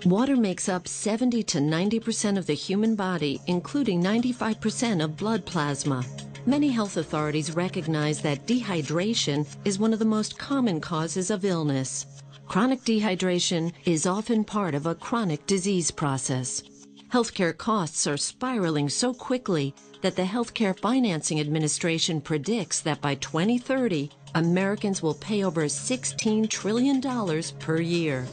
Water makes up 70 to 90% of the human body, including 95% of blood plasma. Many health authorities recognize that dehydration is one of the most common causes of illness. Chronic dehydration is often part of a chronic disease process. Healthcare costs are spiraling so quickly that the Healthcare Financing Administration predicts that by 2030, Americans will pay over $16 trillion per year.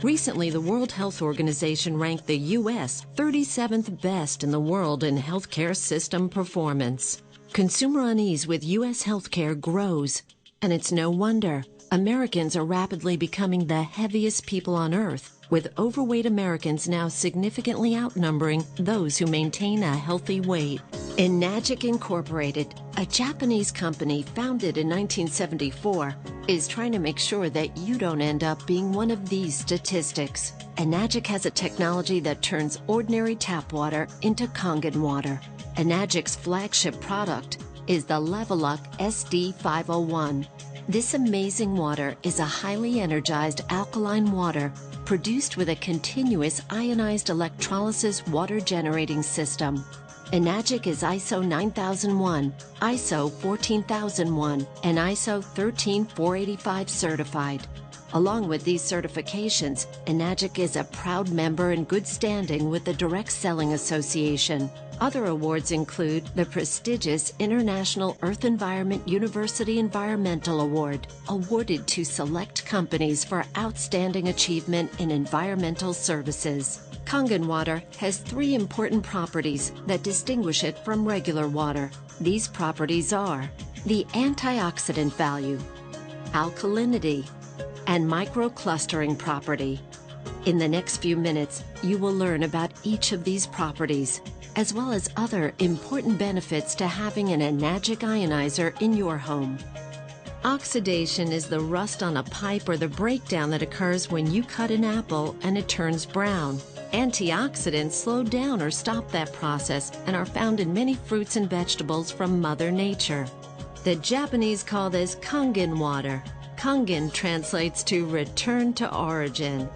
Recently, the World Health Organization ranked the U.S. 37th best in the world in healthcare system performance. Consumer unease with U.S. healthcare grows, and it's no wonder. Americans are rapidly becoming the heaviest people on earth, with overweight Americans now significantly outnumbering those who maintain a healthy weight. Enagic Incorporated, a Japanese company founded in 1974, is trying to make sure that you don't end up being one of these statistics. Enagic has a technology that turns ordinary tap water into Kangen water. Enagic's flagship product is the Leveluck SD501. This amazing water is a highly energized alkaline water produced with a continuous ionized electrolysis water generating system. Enagic is ISO 9001, ISO 14001, and ISO 13485 certified. Along with these certifications, Enagic is a proud member in good standing with the Direct Selling Association. Other awards include the prestigious International Earth Environment University Environmental Award, awarded to select companies for outstanding achievement in environmental services. Kangen water has 3 important properties that distinguish it from regular water. These properties are the antioxidant value, alkalinity, and microclustering property. In the next few minutes, you will learn about each of these properties, as well as other important benefits to having an Enagic ionizer in your home. Oxidation is the rust on a pipe or the breakdown that occurs when you cut an apple and it turns brown. Antioxidants slow down or stop that process and are found in many fruits and vegetables from Mother Nature. The Japanese call this Kangen water. Kangen translates to return to origin.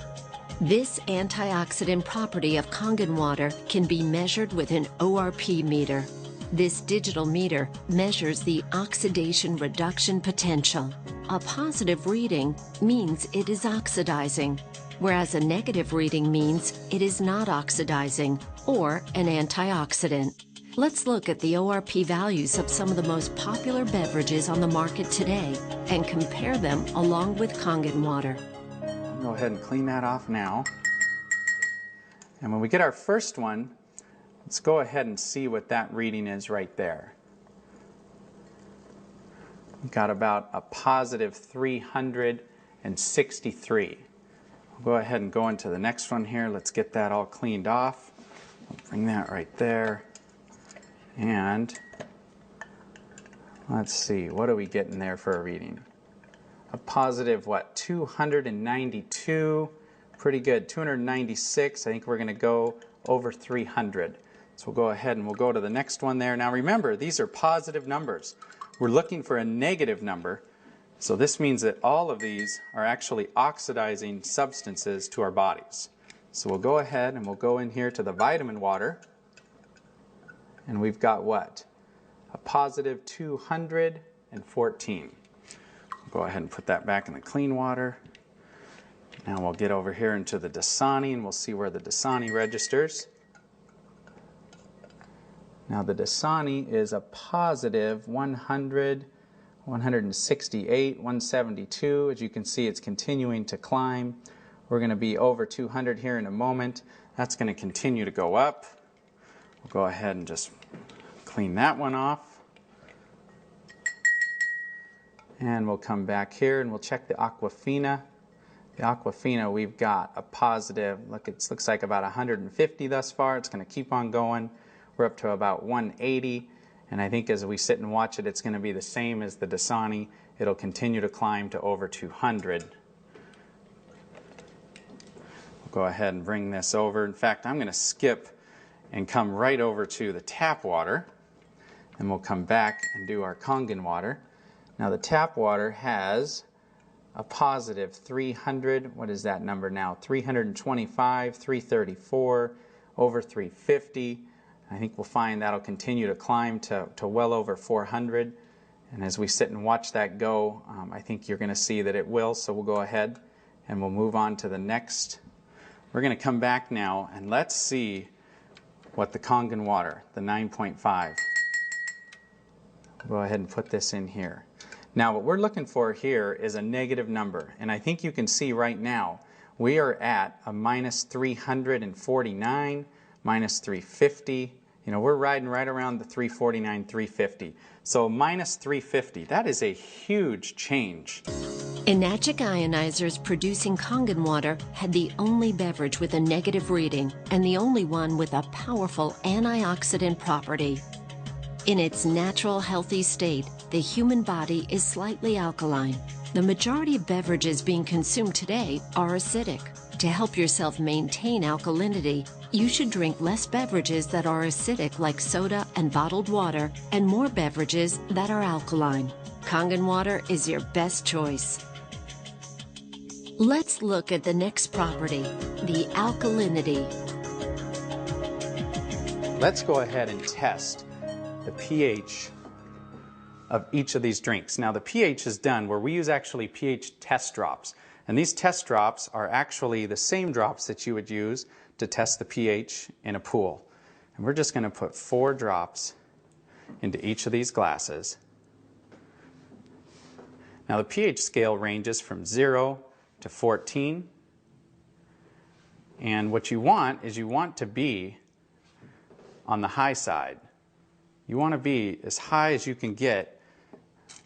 This antioxidant property of Kangen water can be measured with an ORP meter. This digital meter measures the oxidation reduction potential. A positive reading means it is oxidizing, whereas a negative reading means it is not oxidizing or an antioxidant. Let's look at the ORP values of some of the most popular beverages on the market today and compare them along with Kangen water. I'll go ahead and clean that off now. And when we get our first one, let's go ahead and see what that reading is right there. We've got about a positive 363. We'll go ahead and go into the next one here. Let's get that all cleaned off. I'll bring that right there. And let's see, what are we getting there for a reading? A positive, what, 292? Pretty good. 296. I think we're going to go over 300. So we'll go ahead and we'll go to the next one there. Now remember, these are positive numbers. We're looking for a negative number. So this means that all of these are actually oxidizing substances to our bodies. So we'll go ahead and we'll go in here to the vitamin water. And we've got what? A positive 214. We'll go ahead and put that back in the clean water. Now we'll get over here into the Dasani and we'll see where the Dasani registers. Now the Dasani is a positive 100, 168, 172. As you can see, it's continuing to climb. We're going to be over 200 here in a moment. That's going to continue to go up. We'll go ahead and just clean that one off. And we'll come back here and we'll check the Aquafina. The Aquafina, we've got a positive, look, it looks like about 150 thus far. It's going to keep on going. We're up to about 180. And I think as we sit and watch it, it's going to be the same as the Dasani. It'll continue to climb to over 200. We'll go ahead and bring this over. In fact, I'm going to skip and come right over to the tap water, and we'll come back and do our Kangen water. Now the tap water has a positive 300, what is that number now? 325, 334, over 350. I think we'll find that'll continue to climb to well over 400. And as we sit and watch that go, I think you're going to see that it will. So we'll go ahead and we'll move on to the next. We're going to come back now and let's see what the Kangen water, the 9.5. Go ahead and put this in here. Now what we're looking for here is a negative number. And I think you can see right now we are at a minus 349, minus 350. You know, we're riding right around the 349, 350. So minus 350, that is a huge change. Enagic ionizers producing Kangen water had the only beverage with a negative reading and the only one with a powerful antioxidant property. In its natural healthy state, the human body is slightly alkaline. The majority of beverages being consumed today are acidic. To help yourself maintain alkalinity, you should drink less beverages that are acidic like soda and bottled water and more beverages that are alkaline. Kangen water is your best choice. Let's look at the next property, the alkalinity. Let's go ahead and test the pH of each of these drinks. Now the pH is done where we use actually pH test drops. And these test drops are actually the same drops that you would use to test the pH in a pool. And we're just going to put 4 drops into each of these glasses. Now the pH scale ranges from 0 to 14. And what you want is you want to be on the high side. You want to be as high as you can get.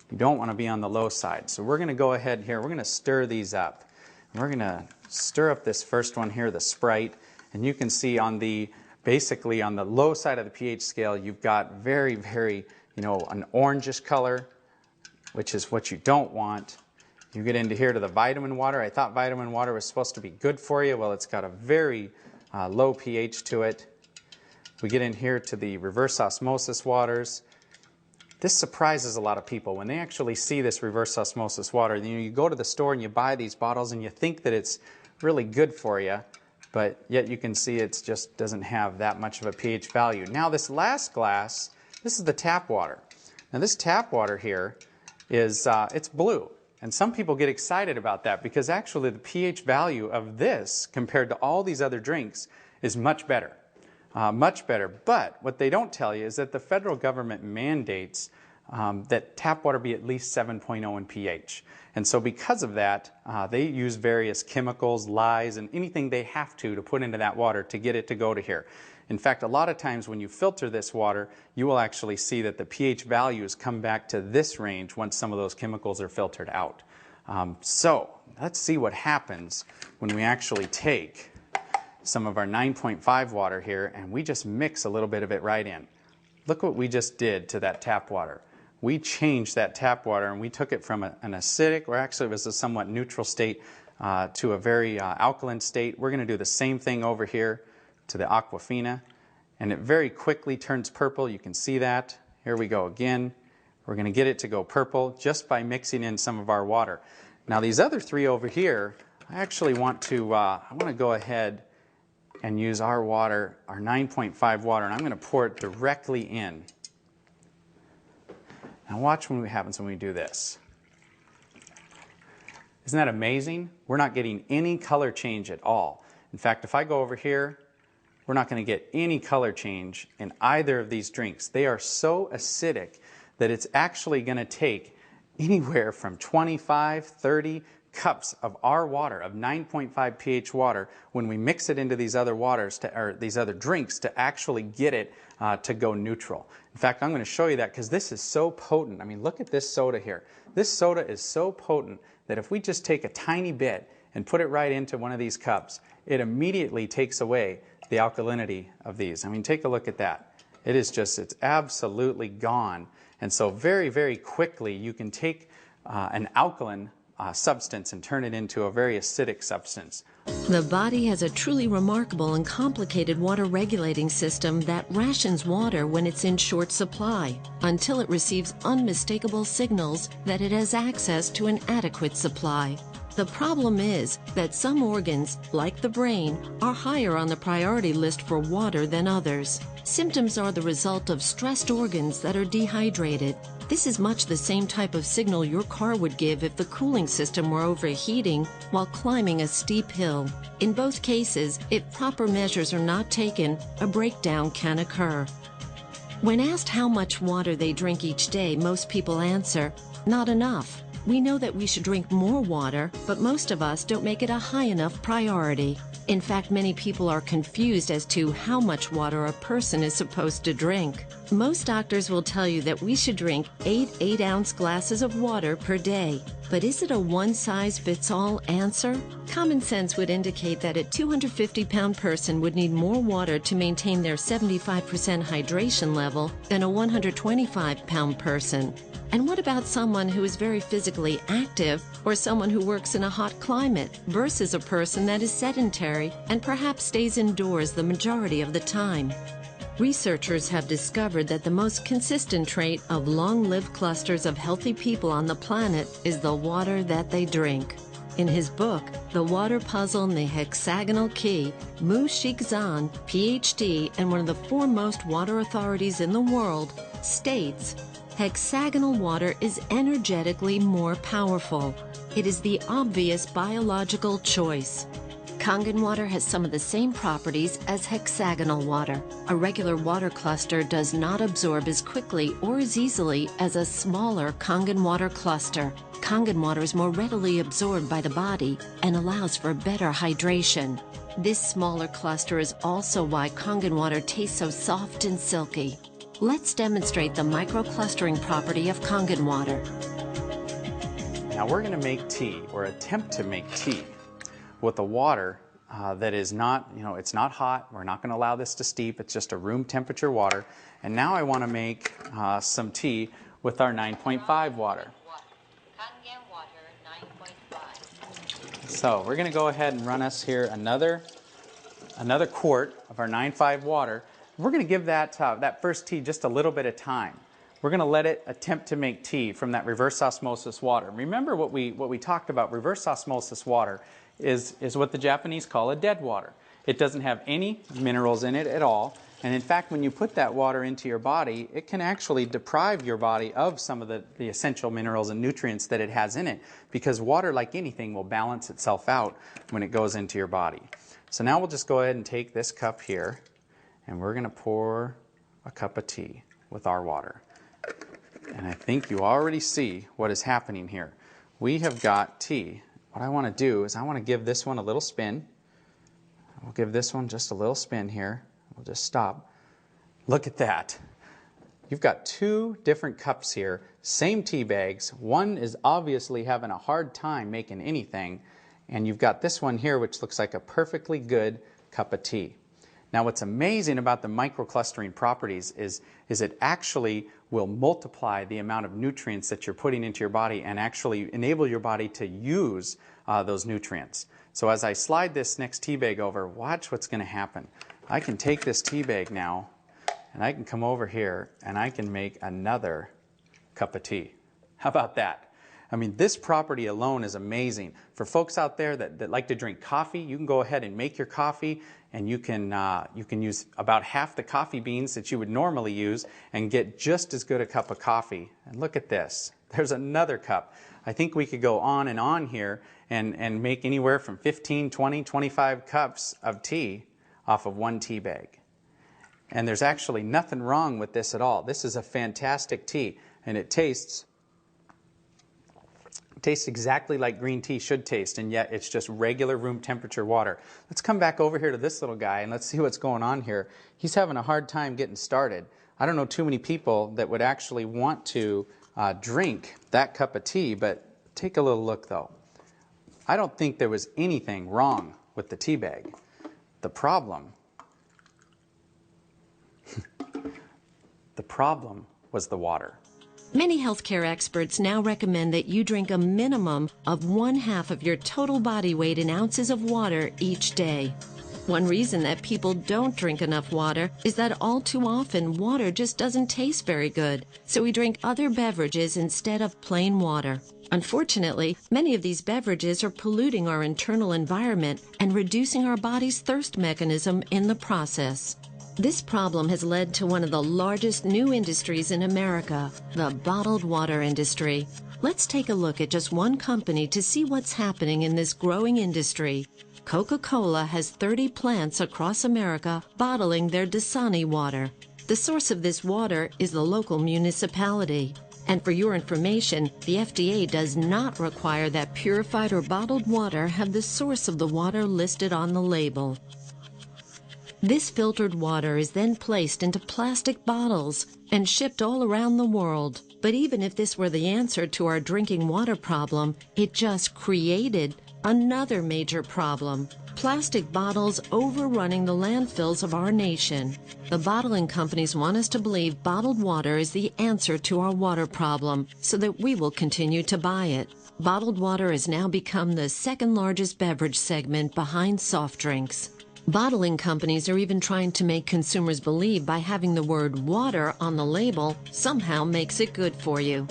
You don't want to be on the low side. So we're going to go ahead here. We're going to stir these up. And we're going to stir up this first one here, the Sprite. And you can see on the, basically on the low side of the pH scale, you've got very, very, an orangish color, which is what you don't want. You get into here to the vitamin water. I thought vitamin water was supposed to be good for you. Well, it's got a very low pH to it. We get in here to the reverse osmosis waters. This surprises a lot of people when they actually see this reverse osmosis water. You go to the store and you buy these bottles and you think that it's really good for you, but yet you can see it just doesn't have that much of a pH value. Now this last glass, this is the tap water. Now this tap water here is it's blue. And some people get excited about that because actually the pH value of this compared to all these other drinks is much better. Much better. But what they don't tell you is that the federal government mandates that tap water be at least 7.0 in pH. And so because of that, they use various chemicals, lyes, and anything they have to put into that water to get it to go to here. In fact, a lot of times when you filter this water, you will actually see that the pH values come back to this range once some of those chemicals are filtered out. So let's see what happens when we actually take some of our 9.5 water here and we just mix a little bit of it right in. Look what we just did to that tap water. We changed that tap water and we took it from an acidic, or actually it was a somewhat neutral state, to a very alkaline state. We're going to do the same thing over here to the Aquafina, and it very quickly turns purple. You can see that. Here we go again. We're going to get it to go purple just by mixing in some of our water. Now these other 3 over here, I actually want to go ahead and use our water, our 9.5 water, and I'm going to pour it directly in. Now watch what happens when we do this. Isn't that amazing? We're not getting any color change at all. In fact, if I go over here, we're not going to get any color change in either of these drinks. They are so acidic that it's actually going to take anywhere from 25, 30 cups of our water, of 9.5 pH water, when we mix it into these other waters, or these other drinks, to actually get it to go neutral. In fact, I'm going to show you that because this is so potent. I mean, look at this soda here. This soda is so potent that if we just take a tiny bit and put it right into one of these cups, it immediately takes away the alkalinity of these. I mean, take a look at that. It is just, it's absolutely gone. And so very, very quickly you can take an alkaline substance and turn it into a very acidic substance. The body has a truly remarkable and complicated water regulating system that rations water when it's in short supply until it receives unmistakable signals that it has access to an adequate supply. The problem is that some organs, like the brain, are higher on the priority list for water than others. Symptoms are the result of stressed organs that are dehydrated. This is much the same type of signal your car would give if the cooling system were overheating while climbing a steep hill. In both cases, if proper measures are not taken, a breakdown can occur. When asked how much water they drink each day, most people answer, not enough. We know that we should drink more water, but most of us don't make it a high enough priority. In fact, many people are confused as to how much water a person is supposed to drink. Most doctors will tell you that we should drink 8 8-ounce glasses of water per day. But is it a one-size-fits-all answer? Common sense would indicate that a 250-pound person would need more water to maintain their 75% hydration level than a 125-pound person. And what about someone who is very physically active or someone who works in a hot climate versus a person that is sedentary and perhaps stays indoors the majority of the time? Researchers have discovered that the most consistent trait of long-lived clusters of healthy people on the planet is the water that they drink. In his book, The Water Puzzle and the Hexagonal Key, Mu Shixan, PhD and one of the foremost water authorities in the world, states, hexagonal water is energetically more powerful. It is the obvious biological choice. Kangen water has some of the same properties as hexagonal water. A regular water cluster does not absorb as quickly or as easily as a smaller Kangen water cluster. Kangen water is more readily absorbed by the body and allows for better hydration. This smaller cluster is also why Kangen water tastes so soft and silky. Let's demonstrate the microclustering property of Kangen water. Now we're going to make tea, or attempt to make tea, with a water that is not, it's not hot. We're not going to allow this to steep. It's just a room temperature water. And now I want to make some tea with our 9.5 water. Kangen water 9.5. So we're going to go ahead and run us here another quart of our 9.5 water. We're going to give that first tea just a little bit of time. We're going to let it attempt to make tea from that reverse osmosis water. Remember what we talked about. Reverse osmosis water is what the Japanese call a dead water. It doesn't have any minerals in it at all. And in fact, when you put that water into your body, it can actually deprive your body of some of the essential minerals and nutrients that it has in it, because water, like anything, will balance itself out when it goes into your body. So now we'll just go ahead and take this cup here, and we're going to pour a cup of tea with our water. And I think you already see what is happening here. We have got tea. What I want to do is I want to give this one a little spin. We'll give this one just a little spin here. We'll just stop. Look at that. You've got two different cups here, same tea bags. One is obviously having a hard time making anything, and you've got this one here which looks like a perfectly good cup of tea. Now what's amazing about the microclustering properties is it actually will multiply the amount of nutrients that you're putting into your body and actually enable your body to use those nutrients. So as I slide this next tea bag over, watch what's going to happen. I can take this tea bag now and I can come over here and I can make another cup of tea. How about that? I mean, this property alone is amazing. For folks out there that like to drink coffee, you can go ahead and make your coffee, and you can use about half the coffee beans that you would normally use and get just as good a cup of coffee. And look at this. There's another cup. I think we could go on and on here and make anywhere from 15, 20, 25 cups of tea off of one tea bag. And there's actually nothing wrong with this at all. This is a fantastic tea, and it tastes exactly like green tea should taste, and yet it's just regular room temperature water. Let's come back over here to this little guy and let's see what's going on here. He's having a hard time getting started. I don't know too many people that would actually want to drink that cup of tea, but take a little look though. I don't think there was anything wrong with the tea bag. The problem was the water. Many healthcare experts now recommend that you drink a minimum of 1/2 of your total body weight in ounces of water each day. One reason that people don't drink enough water is that all too often water just doesn't taste very good, so we drink other beverages instead of plain water. Unfortunately, many of these beverages are polluting our internal environment and reducing our body's thirst mechanism in the process. This problem has led to one of the largest new industries in America, the bottled water industry. Let's take a look at just one company to see what's happening in this growing industry. Coca-Cola has 30 plants across America bottling their Dasani water. The source of this water is the local municipality. And for your information, the FDA does not require that purified or bottled water have the source of the water listed on the label. This filtered water is then placed into plastic bottles and shipped all around the world. But even if this were the answer to our drinking water problem, it just created another major problem: plastic bottles overrunning the landfills of our nation. The bottling companies want us to believe bottled water is the answer to our water problem, so that we will continue to buy it. Bottled water has now become the second largest beverage segment behind soft drinks. Bottling companies are even trying to make consumers believe by having the word water on the label somehow makes it good for you.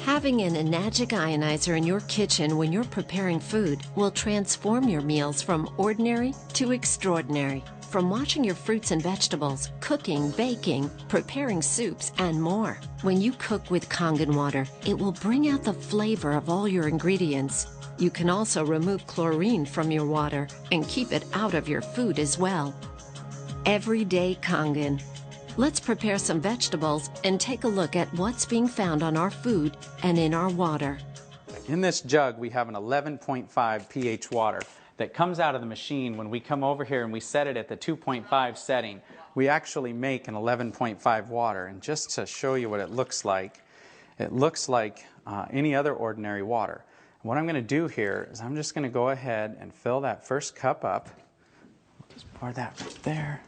Having an enagic ionizer in your kitchen when you're preparing food will transform your meals from ordinary to extraordinary. From washing your fruits and vegetables, cooking, baking, preparing soups, and more. When you cook with Kangen water, it will bring out the flavor of all your ingredients. You can also remove chlorine from your water and keep it out of your food as well. Everyday Kangen. Let's prepare some vegetables and take a look at what's being found on our food and in our water. In this jug, we have an 11.5 pH water that comes out of the machine. When we come over here and we set it at the 2.5 setting, we actually make an 11.5 water. And just to show you what it looks like any other ordinary water. What I'm going to do here is I'm just going to go ahead and fill that first cup up. Just pour that right there.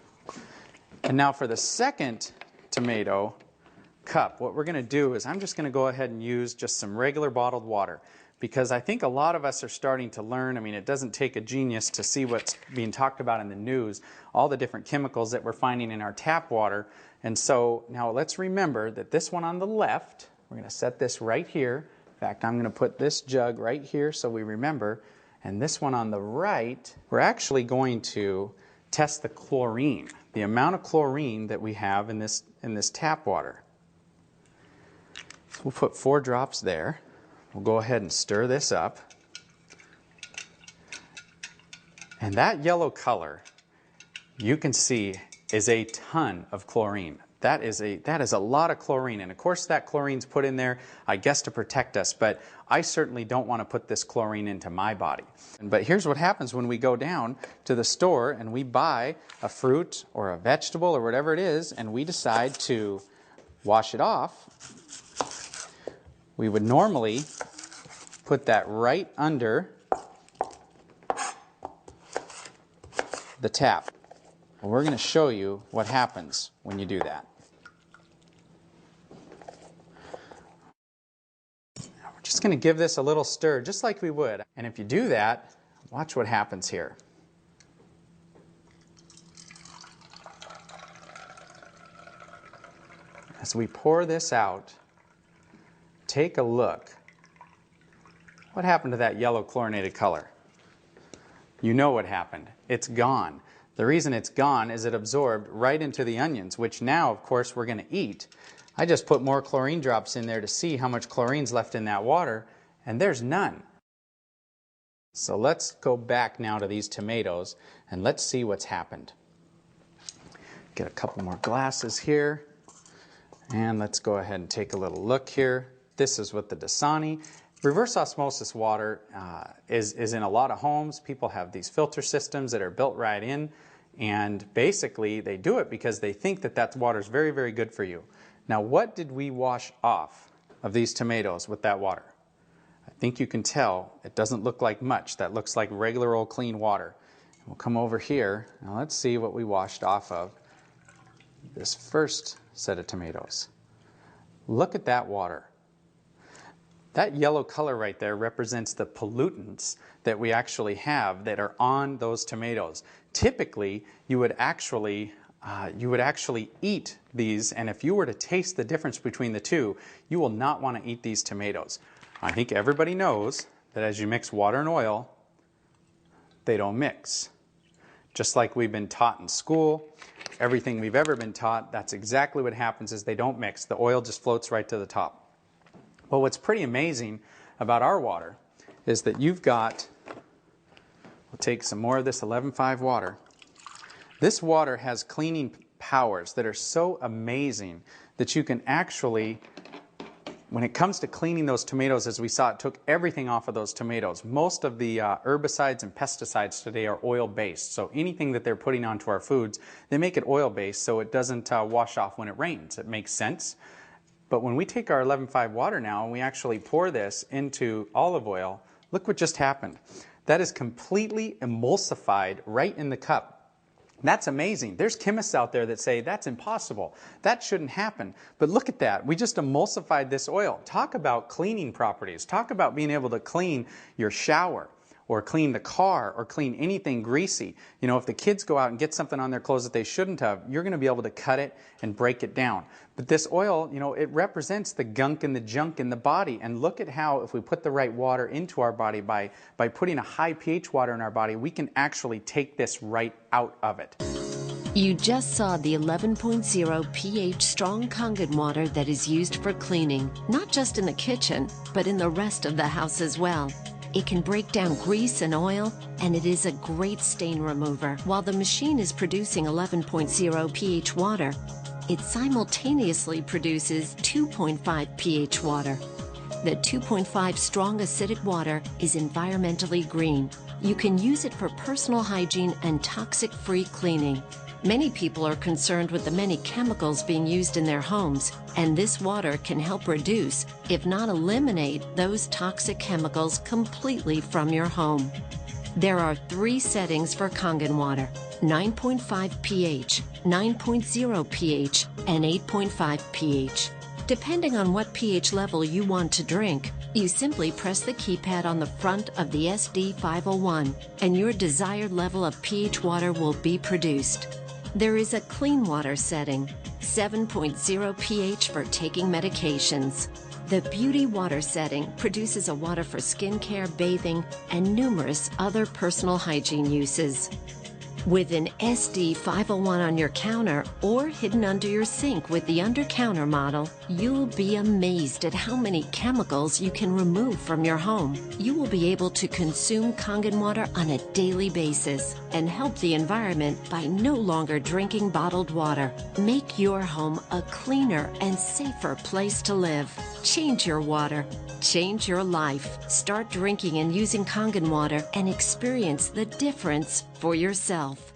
And now for the second tomato cup, what we're going to do is I'm just going to go ahead and use just some regular bottled water, because I think a lot of us are starting to learn. I mean, it doesn't take a genius to see what's being talked about in the news, all the different chemicals that we're finding in our tap water. And so now let's remember that this one on the left, we're going to set this right here. In fact, I'm going to put this jug right here so we remember. And this one on the right, we're actually going to test the chlorine, the amount of chlorine that we have in this tap water. So we'll put 4 drops there. We'll go ahead and stir this up. And that yellow color, you can see, is a ton of chlorine. That is a lot of chlorine, and of course that chlorine's put in there, I guess, to protect us, but I certainly don't want to put this chlorine into my body. But here's what happens when we go down to the store and we buy a fruit or a vegetable or whatever it is, and we decide to wash it off. We would normally put that right under the tap. Well, we're going to show you what happens when you do that. Now we're just going to give this a little stir, just like we would. And if you do that, watch what happens here. As we pour this out, take a look. What happened to that yellow chlorinated color? You know what happened. It's gone. The reason it's gone is it absorbed right into the onions, which now, of course, we're going to eat. I just put more chlorine drops in there to see how much chlorine's left in that water, and there's none. So let's go back now to these tomatoes, and let's see what's happened. Get a couple more glasses here, and let's go ahead and take a little look here. This is with the Dasani. Reverse osmosis water is in a lot of homes. People have these filter systems that are built right in, and basically they do it because they think that that water is very, very good for you. Now, what did we wash off of these tomatoes with that water? I think you can tell it doesn't look like much. That looks like regular old clean water. We'll come over here. Now let's see what we washed off of this first set of tomatoes. Look at that water. That yellow color right there represents the pollutants that we actually have that are on those tomatoes. Typically, you would actually eat these, and if you were to taste the difference between the two, you will not want to eat these tomatoes. I think everybody knows that as you mix water and oil, they don't mix. Just like we've been taught in school, everything we've ever been taught, that's exactly what happens is they don't mix. The oil just floats right to the top. But what's pretty amazing about our water is that you've got, we'll take some more of this 11.5 water. This water has cleaning powers that are so amazing that you can actually, when it comes to cleaning those tomatoes, as we saw, it took everything off of those tomatoes. Most of the herbicides and pesticides today are oil-based. So anything that they're putting onto our foods, they make it oil-based so it doesn't wash off when it rains. It makes sense. But when we take our 11.5 water now and we actually pour this into olive oil, look what just happened. That is completely emulsified right in the cup. That's amazing. There's chemists out there that say that's impossible. That shouldn't happen. But look at that. We just emulsified this oil. Talk about cleaning properties. Talk about being able to clean your shower, or clean the car, or clean anything greasy. You know, if the kids go out and get something on their clothes that they shouldn't have, you're going to be able to cut it and break it down. But this oil, you know, it represents the gunk and the junk in the body. And look at how, if we put the right water into our body, by putting a high pH water in our body, we can actually take this right out of it. You just saw the 11.0 pH strong Kangen water that is used for cleaning, not just in the kitchen, but in the rest of the house as well. It can break down grease and oil, and it is a great stain remover. While the machine is producing 11.0 pH water, it simultaneously produces 2.5 pH water. The 2.5 strong acidic water is environmentally green. You can use it for personal hygiene and toxic-free cleaning. Many people are concerned with the many chemicals being used in their homes, and this water can help reduce, if not eliminate, those toxic chemicals completely from your home. There are 3 settings for Kangen water: 9.5 pH, 9.0 pH, and 8.5 pH. Depending on what pH level you want to drink, you simply press the keypad on the front of the SD501, and your desired level of pH water will be produced. There is a clean water setting, 7.0 pH for taking medications. The beauty water setting produces a water for skincare, bathing, and numerous other personal hygiene uses. With an SD501 on your counter or hidden under your sink with the under-counter model, you'll be amazed at how many chemicals you can remove from your home. You will be able to consume Kangen water on a daily basis and help the environment by no longer drinking bottled water. Make your home a cleaner and safer place to live. Change your water. Change your life. Start drinking and using Kangen water and experience the difference for yourself.